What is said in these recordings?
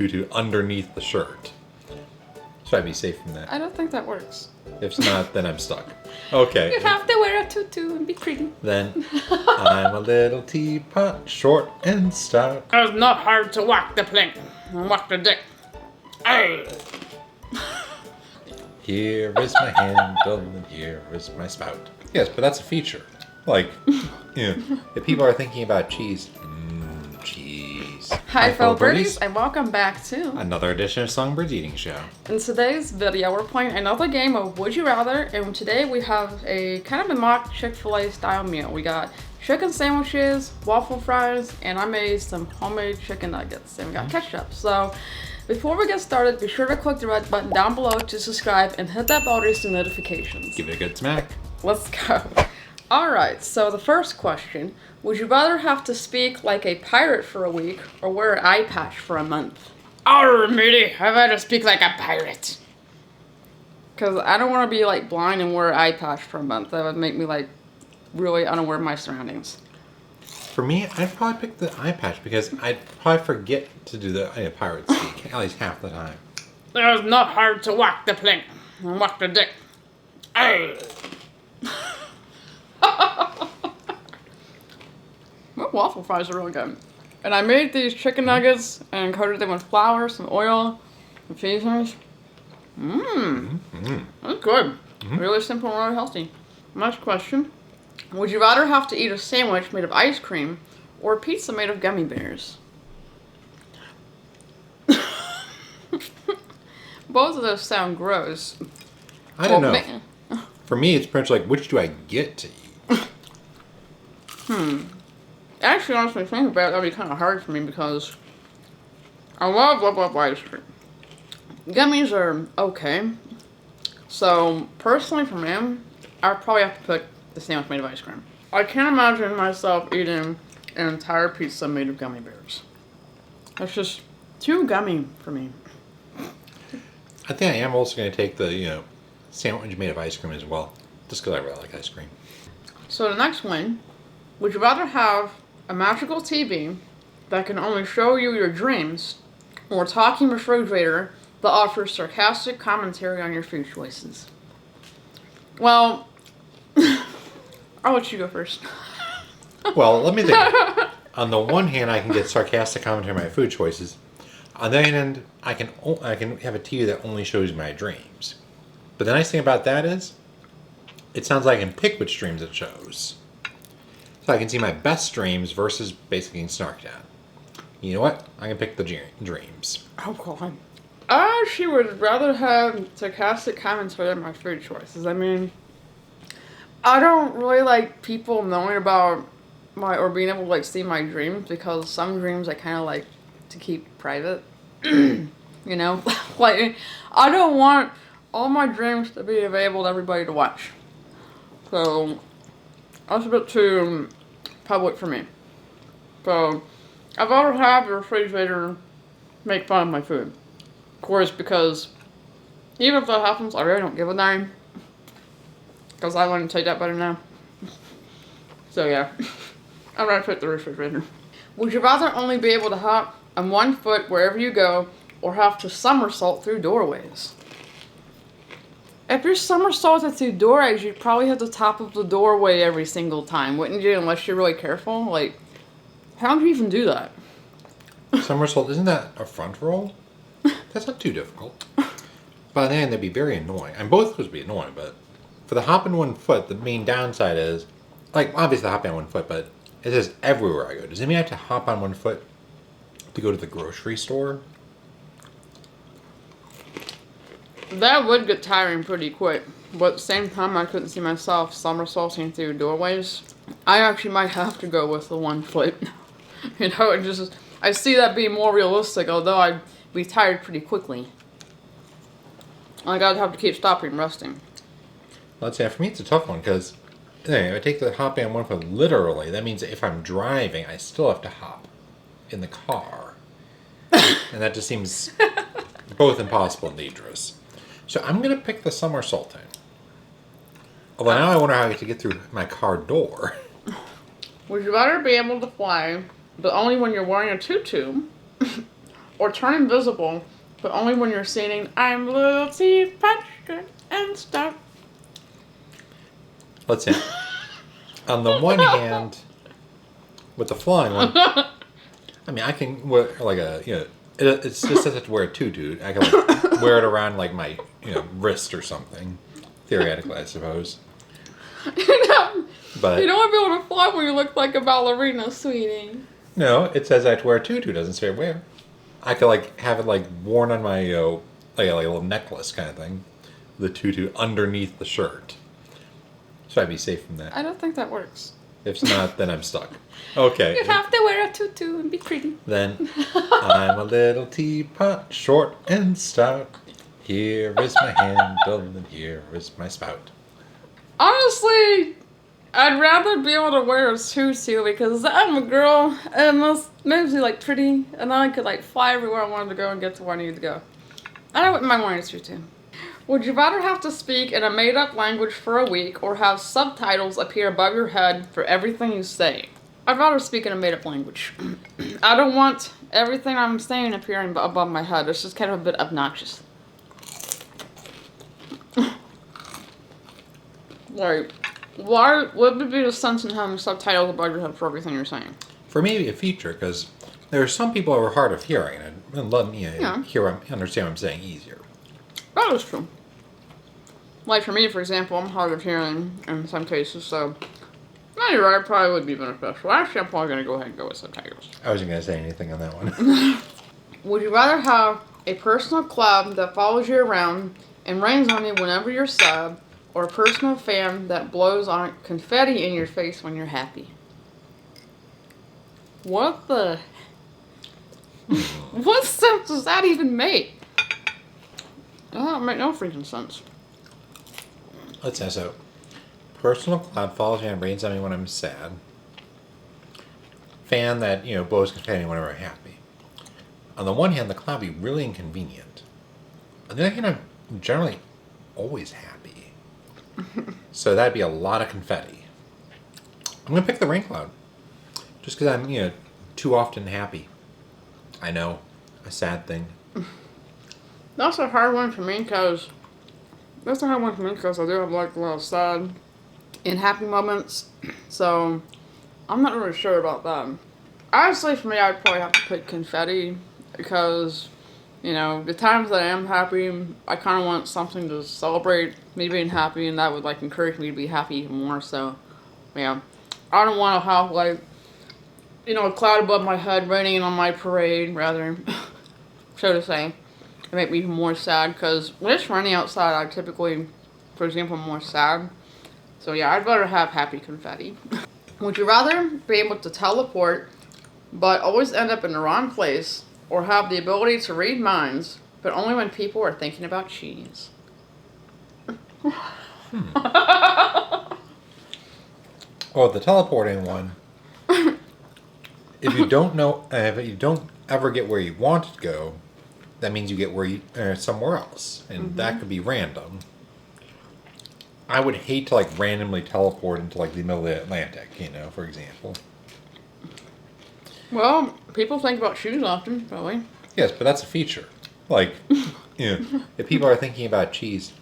tutu underneath the shirt. So I'd be safe from that. I don't think that works. If not, then I'm stuck. Okay. You have to wear a tutu and be pretty. Then I'm a little teapot, short and stout. It's not hard to walk the plank and walk the deck. Hey. Here is my handle and here is my spout. Yes, but that's a feature. Like, you know, if people are thinking about cheese, cheese. Hi fellow birdies, and welcome back to another edition of SongByrd's Eating Show. In today's video, we're playing another game of Would You Rather, and today we have a kind of a mock Chick-fil-A style meal. We got chicken sandwiches, waffle fries, and I made some homemade chicken nuggets, and we got ketchup. So before we get started, be sure to click the red button down below to subscribe and hit that bell to receive notifications. Give it a good smack. Let's go. Alright, so the first question, would you rather have to speak like a pirate for a week or wear an eye patch for a month? Arr, matey, I'd rather speak like a pirate. Because I don't want to be like blind and wear an eye patch for a month. That would make me like really unaware of my surroundings. For me, I'd probably pick the eye patch because I'd probably forget to do the pirate speak, at least half the time. It's not hard to walk the plank and walk the deck. Hey. My waffle fries are really good. And I made these chicken nuggets and coated them with flour, some oil, some seasonings. That's good. Really simple and really healthy. Next question. Would you rather have to eat a sandwich made of ice cream or a pizza made of gummy bears? Both of those sound gross. I don't know. For me, it's pretty much like, which do I get to eat? Actually, honestly, thinking about it, that'd be kind of hard for me because I love ice cream. Gummies are okay. So, personally for me, I'd probably have to pick the sandwich made of ice cream. I can't imagine myself eating an entire pizza made of gummy bears. That's just too gummy for me. I think I am also going to take the, sandwich made of ice cream as well. Just because I really like ice cream. So the next one, would you rather have a magical TV that can only show you your dreams or a talking refrigerator that offers sarcastic commentary on your food choices? Well, I'll let you go first. Well, let me think. On the one hand, I can get sarcastic commentary on my food choices. On the other hand, I can have a TV that only shows my dreams. But the nice thing about that is, it sounds like I can pick which dreams it shows. So I can see my best dreams versus basically getting snarked at. You know what? I can pick the dreams. Oh, God. I actually would rather have sarcastic commentary on my food choices. I mean, I don't really like people knowing about or being able to like see my dreams because some dreams I kind of like to keep private. You know? Like, I don't want all my dreams to be available to everybody to watch. So, that's a bit too public for me. So, I'd rather have the refrigerator make fun of my food. Of course, because even if that happens, I really don't give a damn. Because I want to take that better now. So, yeah. I'm going to pick the refrigerator. Would you rather only be able to hop on one foot wherever you go or have to somersault through doorways? If you're somersaulted through doorways, you'd probably hit the top of the doorway every single time, wouldn't you? Unless you're really careful. Like, how do you even do that? Somersault, isn't that a front roll? That's not too difficult. But then that'd be very annoying. And both would be annoying, but for the hop in one foot, the main downside is, like, obviously hopping on one foot, but it says everywhere I go. Does it mean I have to hop on one foot to go to the grocery store? That would get tiring pretty quick, but at the same time I couldn't see myself somersaulting through doorways. I actually might have to go with the 1 foot. You know, I see that being more realistic, although I'd be tired pretty quickly. Like, I'd have to keep stopping and resting. Let's say for me it's a tough one, because if I take the hopping on one foot literally, that means that if I'm driving, I still have to hop in the car. And that just seems both impossible and dangerous. So I'm going to pick the somersaulting. Although now I wonder how I get to get through my car door. Would you rather be able to fly, but only when you're wearing a tutu, or turn invisible, but only when you're singing, I'm Little Teapot and stuff. Let's see. On the one hand, with the flying one, I mean, I can wear like a, it's just that to wear a tutu. I can like wear it around like my, wrist or something. Theoretically, I suppose. But you don't want to be able to fly when you look like a ballerina, sweetie. no, it says I have to wear a tutu. It doesn't say where. I could like have it like worn on my like a little necklace kind of thing, the tutu underneath the shirt. So I'd be safe from that. I don't think that works. If not, then I'm stuck. Okay. You'd have to wear a tutu and be pretty. Then I'm a little teapot, short and stout. Here is my handle and here is my spout. Honestly, I'd rather be able to wear a tutu because I'm a girl and this makes me like pretty, and then I could like fly everywhere I wanted to go and get to where I needed to go. And I wouldn't mind wearing a tutu. Would you rather have to speak in a made-up language for a week or have subtitles appear above your head for everything you say? I'd rather speak in a made-up language. I don't want everything I'm saying appearing above my head. It's just kind of a bit obnoxious. Like, what would be the sense in having subtitles above your head for everything you're saying? For me, it'd be a feature, because there are some people who are hard of hearing and let me understand what I'm saying easier. That is true. Like for me, for example, I'm hard of hearing in some cases, so you're right, it probably would be beneficial. Actually, I'm probably going to go ahead and go with subtitles. I wasn't going to say anything on that one. Would you rather have a personal cloud that follows you around and rains on you whenever you're sad, or a personal fan that blows on confetti in your face when you're happy? What the... What sense does that even make? That don't make no freaking sense. Let's say so. Personal cloud follows me and rains on me when I'm sad. Fan that, blows confetti whenever I'm happy. On the one hand, the cloud would be really inconvenient. On the other hand, I'm generally always happy. So that'd be a lot of confetti. I'm going to pick the rain cloud. Just because I'm, too often happy. I know. A sad thing. That's a hard one for me because I do have like a lot of sad and happy moments. So I'm not really sure about that. Honestly, for me, I'd probably have to pick confetti because, the times that I am happy, I kind of want something to celebrate me being happy, and that would like encourage me to be happy even more. So, yeah, I don't want to have like, a cloud above my head raining on my parade, rather, so to say. It make me even more sad because when it's raining outside, I typically, for example, am more sad. So yeah, I'd rather have happy confetti. Would you rather be able to teleport but always end up in the wrong place, or have the ability to read minds but only when people are thinking about cheese? Oh, the teleporting one. If you don't ever get where you want to go, that means you get somewhere else, and that could be random. I would hate to like randomly teleport into like the middle of the Atlantic, for example. Well, people think about shoes often, probably. Yes, but that's a feature. Like, if people are thinking about cheese,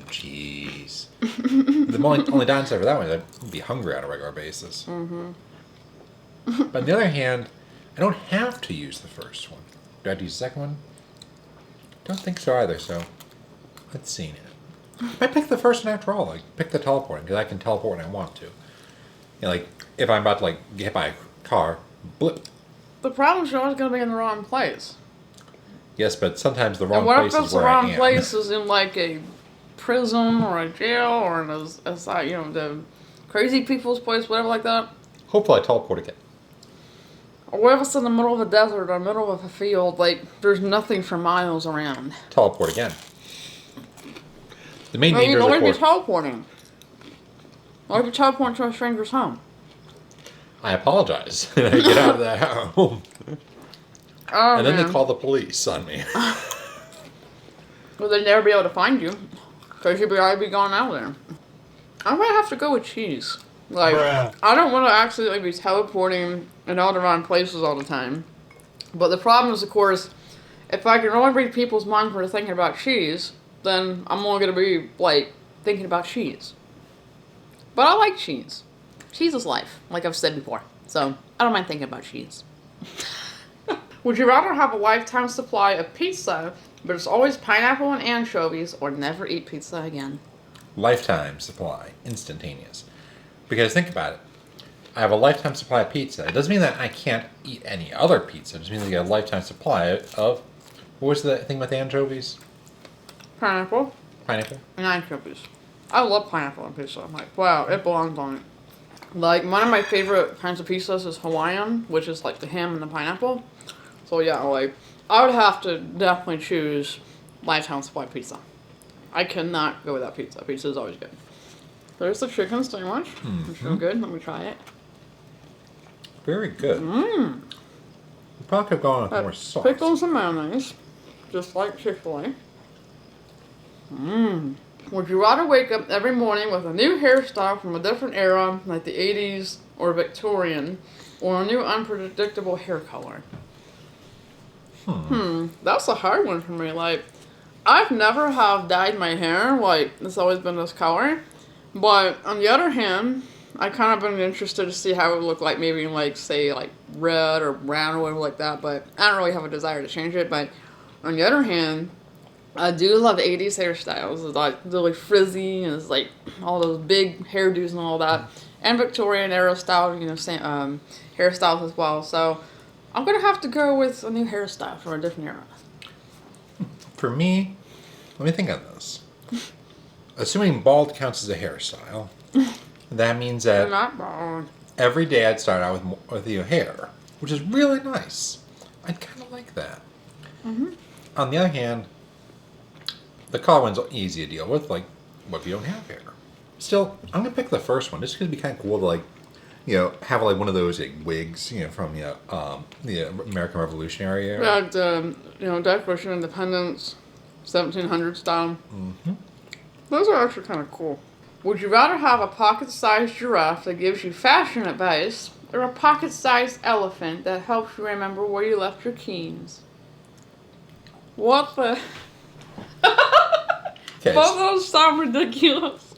cheese. The only downside for that one is I'd be hungry on a regular basis. But on the other hand, I don't have to use the first one. Do I have to use the second one? Don't think so either, so let's see now. I pick the first one after all. Like, pick the teleporting, because I can teleport when I want to. Like, if I'm about to, like, get hit by a car, blip. The problem is you're always going to be in the wrong place. Yes, but sometimes the wrong place is where I am. What if the wrong place is in, like, a prison or a jail or in the crazy people's place, whatever like that? Hopefully I teleport again. Or what if it's in the middle of a desert or middle of a field, like, there's nothing for miles around? Teleport again. The main danger is, of course... You're teleporting. What if you teleport to a stranger's home? I apologize. And I get out of that home. Oh, and then they call the police on me. Well, they'd never be able to find you. Because I'd be gone out of there. I might have to go with cheese. Like, I don't want to accidentally be teleporting in all the wrong places all the time. But the problem is, of course, if I can only read people's minds when they're thinking about cheese, then I'm only going to be, like, thinking about cheese. But I like cheese. Cheese is life, like I've said before. So, I don't mind thinking about cheese. Would you rather have a lifetime supply of pizza, but it's always pineapple and anchovies, or never eat pizza again? Lifetime supply, instantaneous. Because think about it. I have a lifetime supply of pizza. It doesn't mean that I can't eat any other pizza. It just means I get a lifetime supply of, what was the thing with anchovies? Pineapple. Pineapple? And anchovies. I love pineapple on pizza. I'm like, wow, it belongs on it. Like, one of my favorite kinds of pizzas is Hawaiian, which is like the ham and the pineapple. So yeah, like, I would have to definitely choose lifetime supply pizza. I cannot go without pizza. Pizza is always good. There's the chicken sandwich. It's real good. Let me try it. Very good. We probably could have gone with more sauce. Pickles and mayonnaise, just like Chick-fil-A. Would you rather wake up every morning with a new hairstyle from a different era, like the 80s or Victorian, or a new unpredictable hair color? That's a hard one for me. Like, I've never have dyed my hair. Like, it's always been this color. But on the other hand, I kind of been interested to see how it would look like maybe in, like, say, like, red or brown or whatever like that. But I don't really have a desire to change it. But on the other hand, I do love 80s hairstyles. It's like really frizzy and it's like all those big hairdos and all that. And Victorian era style, you know, hairstyles as well. So I'm going to have to go with a new hairstyle from a different era. For me, let me think on this. Assuming bald counts as a hairstyle, that means that I'm not bald. every day I'd start out with your hair, which is really nice. I'd kind of like that. On the other hand, the color one's easy to deal with. Like, what if you don't have hair? Still, I'm gonna pick the first one just because it'd be kind of cool to, like, you know, have like one of those like wigs, you know, from the American Revolutionary era. Yeah, the, you know, Declaration of Independence, 1700 style. Those are actually kind of cool. Would you rather have a pocket-sized giraffe that gives you fashion advice, or a pocket-sized elephant that helps you remember where you left your keys? What the? Okay, Both of those sound ridiculous.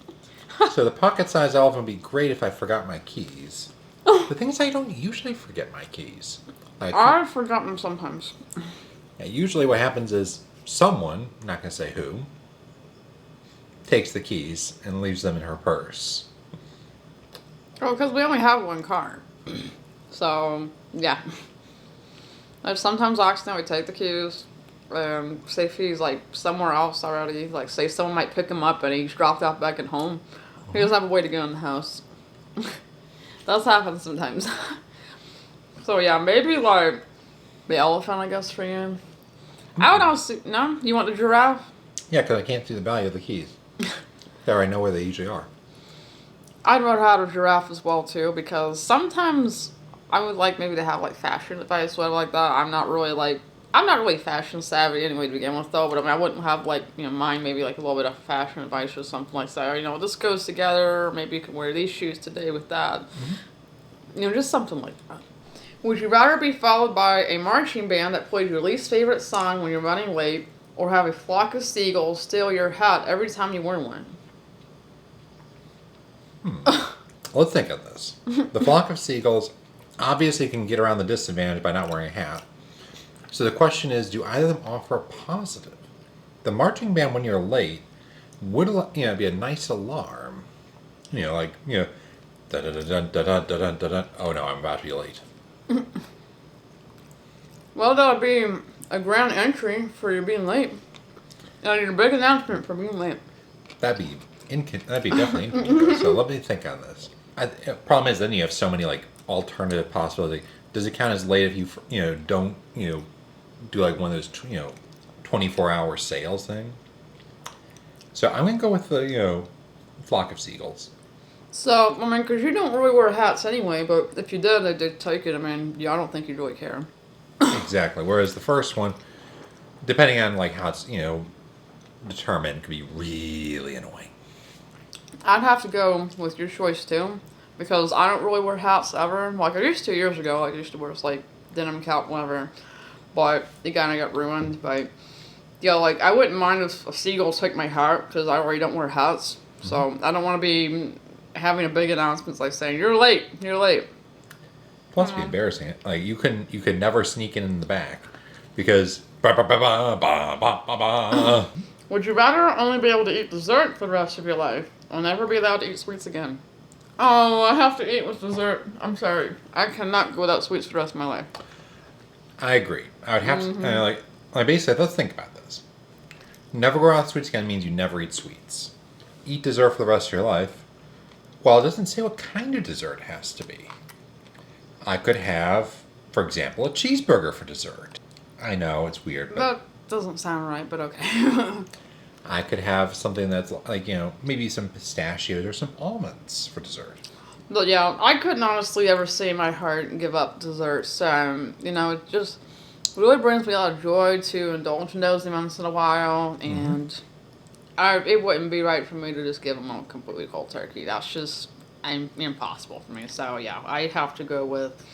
so the pocket-sized elephant would be great if I forgot my keys. The thing is, I don't usually forget my keys. Like, I've forgotten them sometimes. usually what happens is someone, I'm not going to say who, takes the keys and leaves them in her purse. Oh, because we only have one car. So, yeah. Like, sometimes I accidentally take the keys. Say if he's like somewhere else already, like say someone might pick him up and he's dropped off back at home. He doesn't have a way to get in the house. That's happened sometimes. So yeah, maybe like the elephant, I guess, for you. I would also, no? You want the giraffe? Yeah, because I can't see the value of the keys. There, I know where they usually are. I'd rather have a giraffe as well too, because sometimes I would like maybe to have like fashion advice, whatever like that. I'm not really fashion savvy anyway to begin with, though. But I mean, I wouldn't have like, you know, mind maybe like a little bit of fashion advice or something like that. Or, you know, this goes together. Maybe you can wear these shoes today with that. You know, just something like that. Would you rather be followed by a marching band that plays your least favorite song when you're running late, or have a flock of seagulls steal your hat every time you wear one? Let's think of this. The flock of seagulls obviously can get around the disadvantage by not wearing a hat. So the question is, do either of them offer a positive? The marching band, when you're late, would, you know, be a nice alarm. You know, like, you know, da da da da da da da da da. Oh no, I'm about to be late. Well, that'll be a grand entry for you being late. And your big announcement for being late. That'd be definitely inconvenient. So let me think on this. Problem is, then you have so many like alternative possibilities. Does it count as late if you don't do like one of those 24-hour sales thing? So I'm gonna go with the flock of seagulls. So, I mean, because you don't really wear hats anyway, but if you did, they did take it. I mean, yeah, I don't think you'd really care. Exactly. Whereas the first one, depending on like how it's determined, could be really annoying. I'd have to go with your choice too, because I don't really wear hats ever. Like I used to years ago. Like I used to wear this like denim cap, whatever. but it kind of got ruined. But yeah, like I wouldn't mind if a seagull took my hat because I already don't wear hats, so I don't want to be having a big announcement like saying you're late, you're late. Plus, it'd be embarrassing. Like you could never sneak in the back because. Would you rather only be able to eat dessert for the rest of your life, or never be allowed to eat sweets again? Oh, I have to eat with dessert. I'm sorry, I cannot go without sweets for the rest of my life. I agree. I would have to like basically. Let's think about this. Never go without sweets again means you never eat sweets. Eat dessert for the rest of your life. Well, it doesn't say what kind of dessert it has to be. I could have, for example, a cheeseburger for dessert. I know, it's weird. But That doesn't sound right, but okay. I could have something that's like, maybe some pistachios or some almonds for dessert. But yeah, I couldn't honestly ever see my heart give up desserts. It just really brings me a lot of joy to indulge in those once in a while, and it wouldn't be right for me to just give them a completely cold turkey. That's just impossible for me. So yeah, I'd have to go with,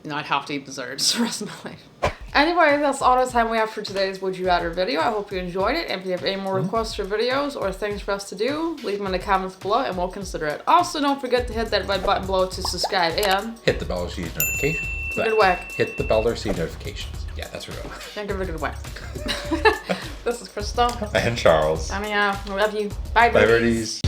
I'd have to eat desserts the rest of my life. Anyway, that's all the time we have for today's Would You Rather video. I hope you enjoyed it. If you have any more requests for videos or things for us to do, leave them in the comments below and we'll consider it. Also, don't forget to hit that red button below to subscribe and hit the bell to receive notifications. good whack. Hit the bell to receive notifications. Yeah, that's real. Thank you for good whack. This is Crystal. And Charles. I love you. Bye, Bye, birdies. birdies.